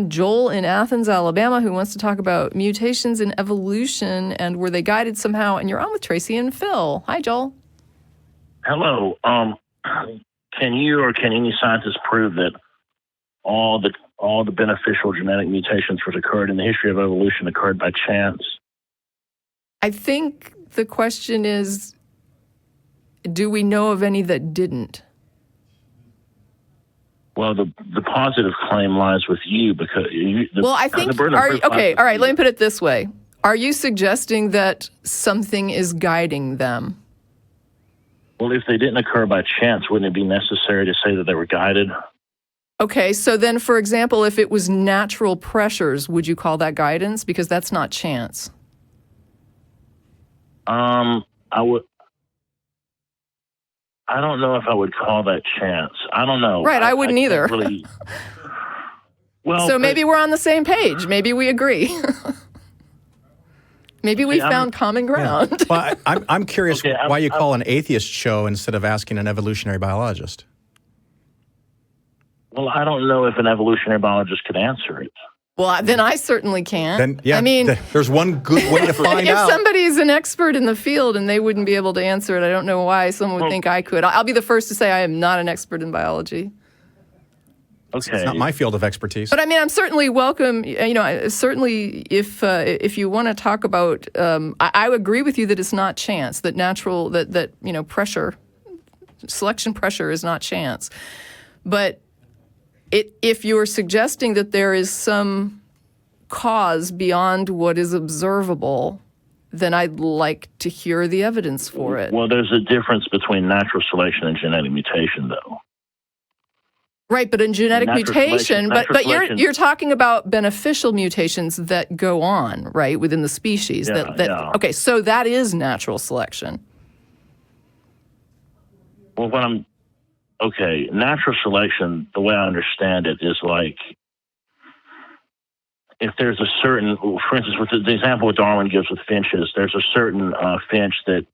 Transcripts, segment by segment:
Joel in Athens, Alabama, who wants to talk about mutations in evolution and were they guided somehow. And you're on with Tracy and Phil. Hi, Joel. Hello. Can you or can any scientist prove that all the beneficial genetic mutations which occurred in the history of evolution occurred by chance? I think the question is, do we know of any that didn't? Well, the positive claim lies with you because I think. All right. Let me put it this way: are you suggesting that something is guiding them? Well, if they didn't occur by chance, wouldn't it be necessary to say that they were guided? Okay, so then, for example, if it was natural pressures, would you call that guidance? Because that's not chance. I would. I don't know if I would call that chance. I don't know. Right, I wouldn't either. Really... Well, so maybe we're on the same page. Maybe we agree. Maybe we found common ground. Yeah. Well, I'm curious why you call an atheist show instead of asking an evolutionary biologist. Well, I don't know if an evolutionary biologist could answer it. Well, then I certainly can. I mean, there's one good way to find out. If somebody's an expert in the field and they wouldn't be able to answer it, I don't know why someone would think I could. I'll be the first to say I am not an expert in biology. Okay. It's not my field of expertise. But I mean, I'm certainly welcome. Certainly if you want to talk about, I agree with you that it's not chance, that natural, that pressure, selection pressure is not chance. But if you're suggesting that there is some cause beyond what is observable, then I'd like to hear the evidence for it. Well, there's a difference between natural selection and genetic mutation, though. Right, but in genetic mutation, but you're talking about beneficial mutations that go on, right, within the species. Okay, so that is natural selection. Well, natural selection, the way I understand it, is like if there's a certain, for instance, with the example what Darwin gives with finches, there's a certain finch that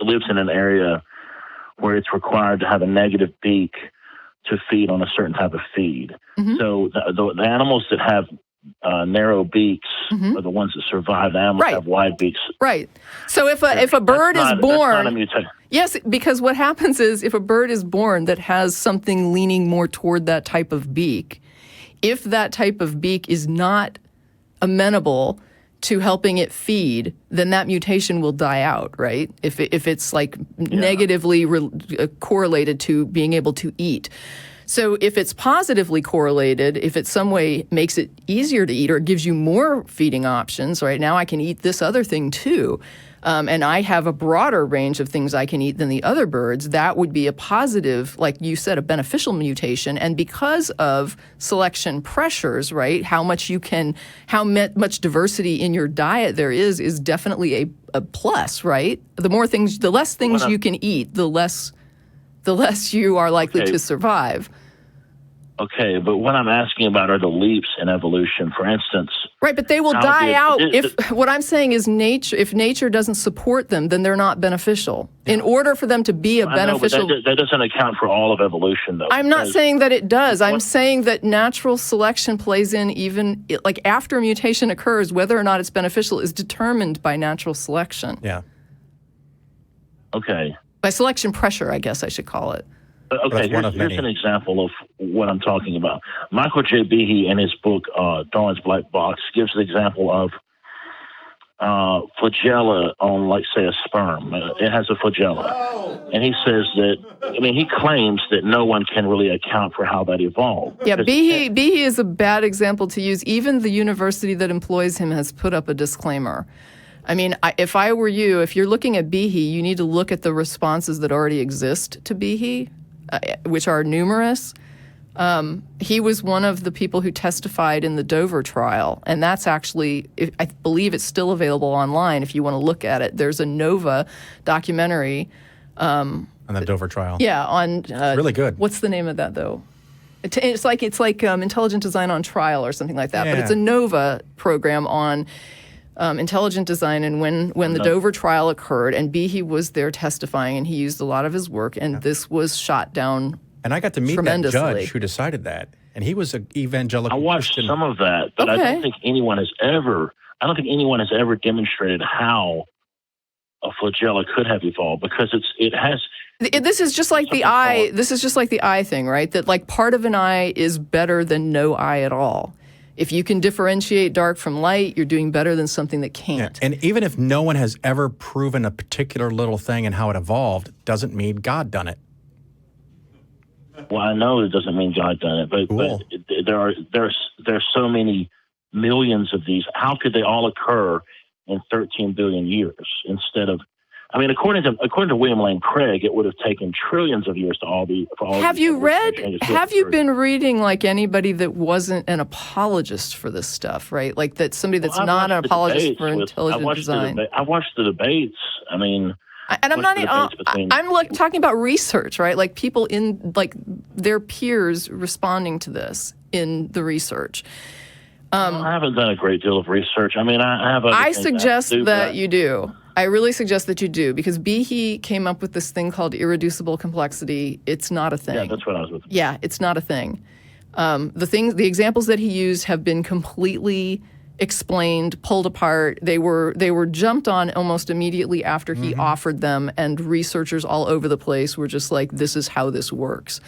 lives in an area where it's required to have a negative beak to feed on a certain type of feed. Mm-hmm. So the animals that have narrow beaks are the ones that survive. The animals that have wide beaks. Right. So if a bird is born, yes, because what happens is if a bird is born that has something leaning more toward that type of beak, if that type of beak is not amenable to helping it feed, then that mutation will die out, right? If it's negatively correlated to being able to eat. So if it's positively correlated, if it some way makes it easier to eat or gives you more feeding options, right? Now I can eat this other thing too. And I have a broader range of things I can eat than the other birds, that would be a positive, like you said, a beneficial mutation. And because of selection pressures, right, how much much diversity in your diet there is definitely a plus, right? The less things you can eat, the less you are likely to survive. Okay, but what I'm asking about are the leaps in evolution, for instance. Right, but they will die out. What I'm saying is if nature doesn't support them, then they're not beneficial. In order for them to be beneficial... But that doesn't account for all of evolution, though. I'm not saying that it does. I'm saying that natural selection plays in even... Like after a mutation occurs, whether or not it's beneficial is determined by natural selection. Yeah. Okay. By selection pressure, I guess I should call it. Okay, here's an example of what I'm talking about. Michael J. Behe, in his book, Darwin's Black Box, gives the example of flagella on, like, say, a sperm. It has a flagella. And he says he claims that no one can really account for how that evolved. Yeah, Behe is a bad example to use. Even the university that employs him has put up a disclaimer. I mean, if I were you, if you're looking at Behe, you need to look at the responses that already exist to Behe, which are numerous. He was one of the people who testified in the Dover trial, and that's actually, I believe it's still available online if you want to look at it. There's a Nova documentary. On the Dover trial. Yeah, on... it's really good. What's the name of that, though? It's like Intelligent Design on Trial or something like that, but it's a Nova program on... intelligent design, and when the Dover trial occurred, and Behe was there testifying, and he used a lot of his work, and this was shot down And I got to meet that judge who decided that, and he was an evangelical I watched Christian. some of that, but I don't think anyone has ever demonstrated how a flagella could have evolved, because it has. This is just like the eye. This is just like the eye thing, right? That like part of an eye is better than no eye at all. If you can differentiate dark from light, you're doing better than something that can't. Yeah. And even if no one has ever proven a particular little thing and how it evolved, doesn't mean God done it. Well, I know it doesn't mean God done it, but, cool. but there's so many millions of these. How could they all occur in 13 billion years instead of? I mean, according to William Lane Craig, it would have taken trillions of years to all be. Have you been reading like anybody that wasn't an apologist for this stuff, right? Like that somebody that's not an apologist for intelligent design. I watched the debates. I mean, and I'm not. I'm like talking about research, right? Like people in like their peers responding to this in the research. I haven't done a great deal of research. I mean, I have. I suggest that you do. I really suggest that you do, because Behe came up with this thing called irreducible complexity. It's not a thing. Yeah, that's what I was with. Yeah, it's not a thing. The examples that he used have been completely explained, pulled apart. They were jumped on almost immediately after he offered them, and researchers all over the place were just like, "This is how this works."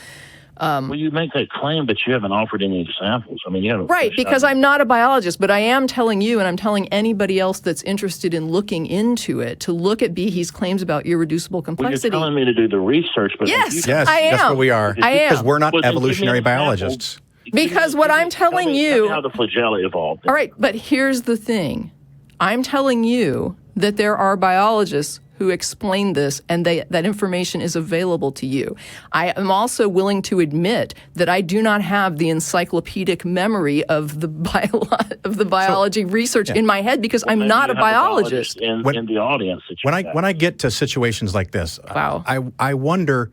Well, you make that claim, but you haven't offered any examples. I mean, you haven't. Right, because I'm not a biologist, but I am telling you, and I'm telling anybody else that's interested in looking into it, to look at Behe's claims about irreducible complexity. Well, you're telling me to do the research, but yes, I am. That's what we are. I am. Because we're not evolutionary biologists. Because what I'm telling you, tell me how the flagella evolved. All right, but here's the thing: I'm telling you that there are biologists who explain this, and that information is available to you. I am also willing to admit that I do not have the encyclopedic memory of the biology research in my head, because I'm not a biologist. In the audience, when I get to situations like this, wow. I wonder,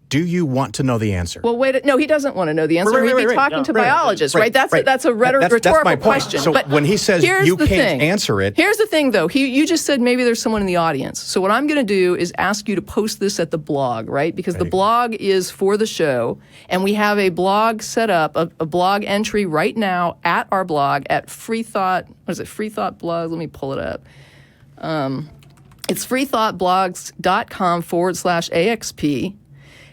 do you want to know the answer? Well, wait. No, he doesn't want to know the answer. He'd be talking to biologists, right? That's a rhetorical question. So but when he says you can't answer it, here's the thing, though. You just said maybe there's someone in the audience. So what I'm going to do is ask you to post this at the blog, right? Because the blog is for the show, and we have a blog set up, a blog entry right now at our blog at Free Thought. What is it? Free Thought Blog. Let me pull it up. It's freethoughtblogs.com/AXP.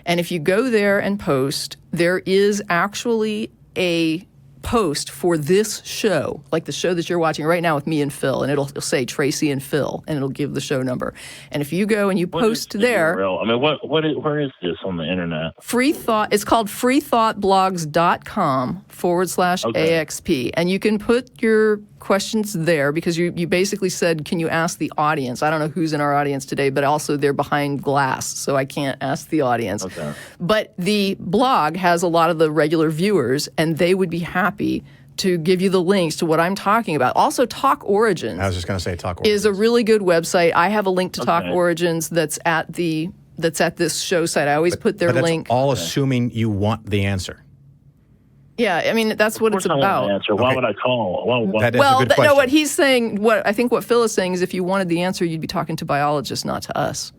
And if you go there and post, there is actually a post for this show, like the show that you're watching right now with me and Phil, and it'll say Tracy and Phil, and it'll give the show number. And if you go and you post there, URL? I mean, where is this on the internet? It's called freethoughtblogs.com/AXP, and you can put your questions there, because you basically said, can you ask the audience? I don't know who's in our audience today, but also they're behind glass, so I can't ask the audience. Okay. But the blog has a lot of the regular viewers, and they would be happy to give you the links to what I'm talking about. Also, Talk Origins. I was just going to say Talk Origins is a really good website. I have a link to Talk Origins that's at this show site. I always put their link. All assuming you want the answer. Yeah, I mean, that's what it's about. Answer. Why would I call? That is a good question. No, what he's saying, I think what Phil is saying is, if you wanted the answer, you'd be talking to biologists, not to us,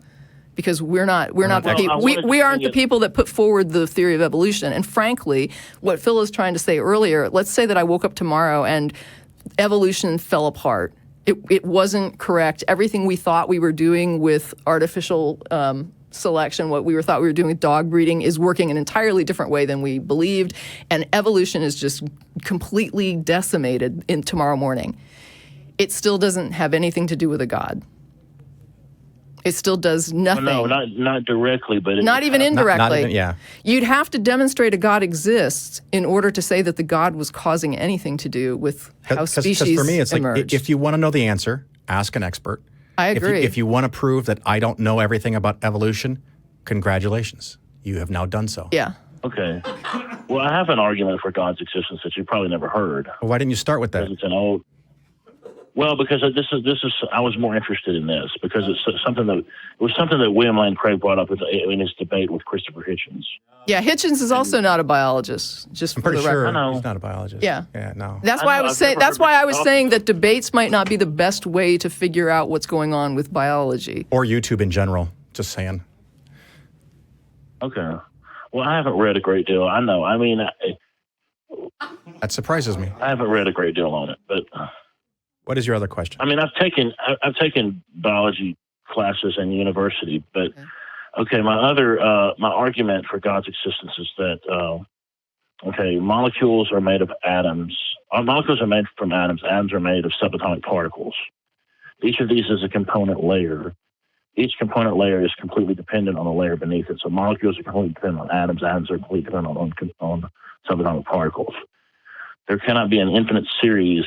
because we're not the people. We aren't the people that put forward the theory of evolution. And frankly, what Phil is trying to say earlier, let's say that I woke up tomorrow and evolution fell apart. It wasn't correct. Everything we thought we were doing with artificial selection, what we thought we were doing with dog breeding, is working an entirely different way than we believed, and evolution is just completely decimated in tomorrow morning. It still doesn't have anything to do with a God. It still does nothing. Well, no, not directly, but not even indirectly. Not even. You'd have to demonstrate a God exists in order to say that the God was causing anything to do with how species emerged. Because for me, it's like, if you want to know the answer, ask an expert. I agree. If you want to prove that I don't know everything about evolution, congratulations. You have now done so. Yeah. Okay. Well, I have an argument for God's existence that you probably never heard. Well, why didn't you start with that? Because it's an old. Well, because this is. I was more interested in this because it's something that William Lane Craig brought up in his debate with Christopher Hitchens. Yeah, Hitchens is also not a biologist. Just I'm for pretty the record. sure he's not a biologist. Yeah. No. That's why I was saying. That's why I was saying that debates might not be the best way to figure out what's going on with biology. Or YouTube in general. Just saying. Okay. Well, I haven't read a great deal. I know. I mean, That surprises me. I haven't read a great deal on it, but What is your other question? I mean, I've taken biology classes in university, but okay, my argument for God's existence is that molecules are made of atoms. Molecules are made from atoms. Atoms are made of subatomic particles. Each of these is a component layer. Each component layer is completely dependent on the layer beneath it. So molecules are completely dependent on atoms. Atoms are completely dependent on subatomic particles. There cannot be an infinite series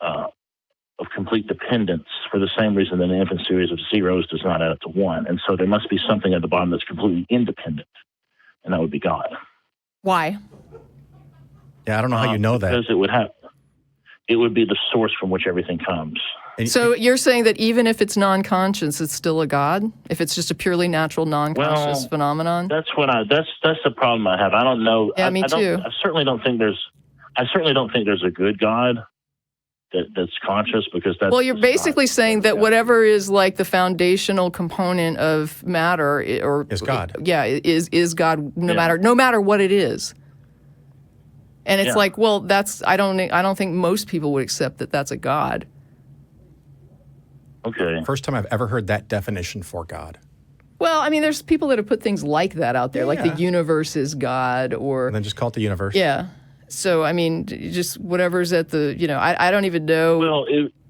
of complete dependence for the same reason that an infinite series of zeros does not add up to one. And so there must be something at the bottom that's completely independent, and that would be God. Why? Yeah, I don't know how you know that. Because it would be the source from which everything comes. So you're saying that even if it's non-conscious, it's still a God? If it's just a purely natural, non-conscious phenomenon? That's the problem I have. I don't know. Yeah, me too. I certainly don't think there's a good God that's conscious, because that's... Well, you're basically saying that whatever is like the foundational component of matter is God. Yeah, is God no matter what it is. And it's like, well, I don't think most people would accept that that's a God. Okay. First time I've ever heard that definition for God. Well, I mean, there's people that have put things like that out there, like the universe is God, or... And then just call it the universe. Yeah. So, I mean, just whatever's at the, I don't even know. Well,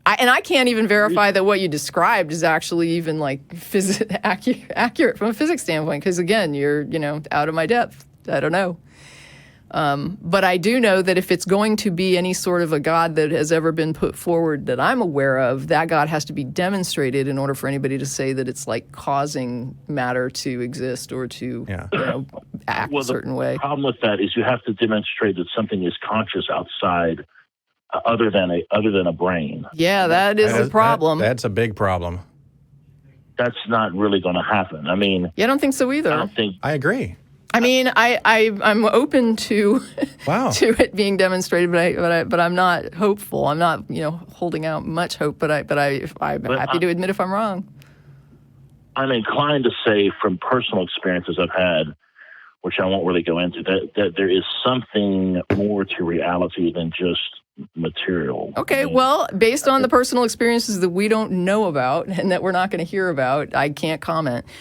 I can't even verify that what you described is actually even like accurate from a physics standpoint, because again, you're, out of my depth. I don't know. But I do know that if it's going to be any sort of a God that has ever been put forward that I'm aware of, that God has to be demonstrated in order for anybody to say that it's like causing matter to exist or to act a certain way. The problem with that is you have to demonstrate that something is conscious outside other than a brain. Yeah, that is a problem. That's a big problem. That's not really going to happen. I mean... Yeah, I don't think so either. I agree. I mean, I'm open to to it being demonstrated, but I'm not hopeful. I'm not holding out much hope. But I'm happy to admit if I'm wrong. I'm inclined to say from personal experiences I've had, which I won't really go into, that there is something more to reality than just material. Okay, well, based on the personal experiences that we don't know about and that we're not going to hear about, I can't comment.